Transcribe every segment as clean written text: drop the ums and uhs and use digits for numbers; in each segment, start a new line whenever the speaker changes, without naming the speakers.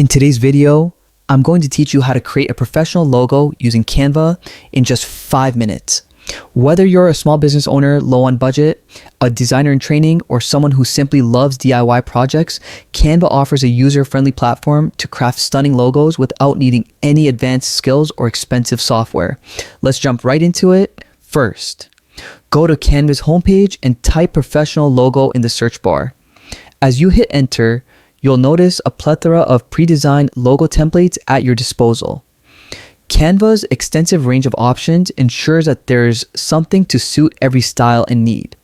In today's video, I'm going to teach you how to create a professional logo using Canva in just 5 minutes. Whether you're a small business owner low on budget, a designer in training, or someone who simply loves DIY projects, Canva offers a user-friendly platform to craft stunning logos without needing any advanced skills or expensive software. Let's jump right into it. First, go to Canva's homepage and type professional logo in the search bar. As you hit enter, you'll notice a plethora of pre-designed logo templates at your disposal. Canva's extensive range of options ensures that there's something to suit every style and need.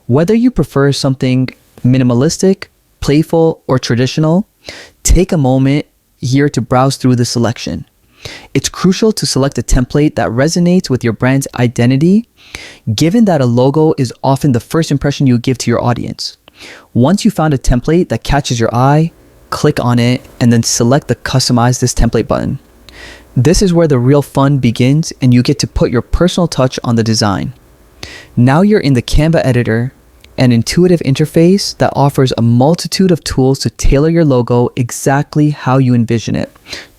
Whether you prefer something minimalistic, playful, or traditional, take a moment here to browse through the selection. It's crucial to select a template that resonates with your brand's identity, given that a logo is often the first impression you give to your audience. Once you found a template that catches your eye, click on it and then select the Customize this template button. This is where the real fun begins and you get to put your personal touch on the design. Now you're in the Canva editor, an intuitive interface that offers a multitude of tools to tailor your logo exactly how you envision it.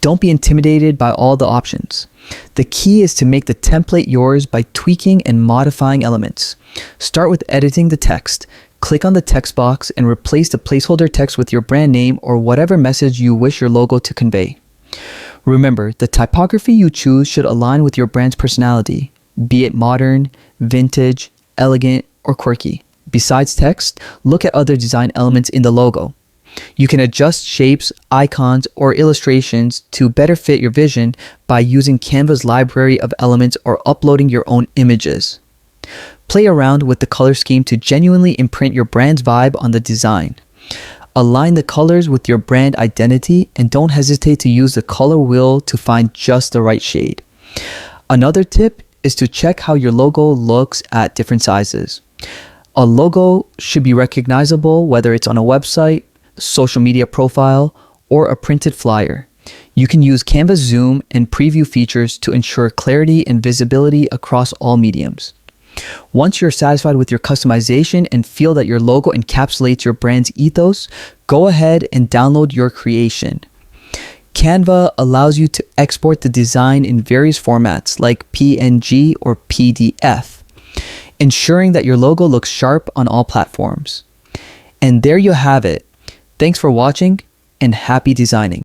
Don't be intimidated by all the options. The key is to make the template yours by tweaking and modifying elements. Start with editing the text. Click on the text box and replace the placeholder text with your brand name or whatever message you wish your logo to convey. Remember, the typography you choose should align with your brand's personality, be it modern, vintage, elegant, or quirky. Besides text, look at other design elements in the logo. You can adjust shapes, icons, or illustrations to better fit your vision by using Canva's library of elements or uploading your own images. Play around with the color scheme to genuinely imprint your brand's vibe on the design. Align the colors with your brand identity and don't hesitate to use the color wheel to find just the right shade. Another tip is to check how your logo looks at different sizes. A logo should be recognizable whether it's on a website, social media profile, or a printed flyer. You can use Canva's zoom and preview features to ensure clarity and visibility across all mediums. Once you're satisfied with your customization and feel that your logo encapsulates your brand's ethos, go ahead and download your creation. Canva allows you to export the design in various formats like PNG or PDF, ensuring that your logo looks sharp on all platforms. And there you have it. Thanks for watching and happy designing.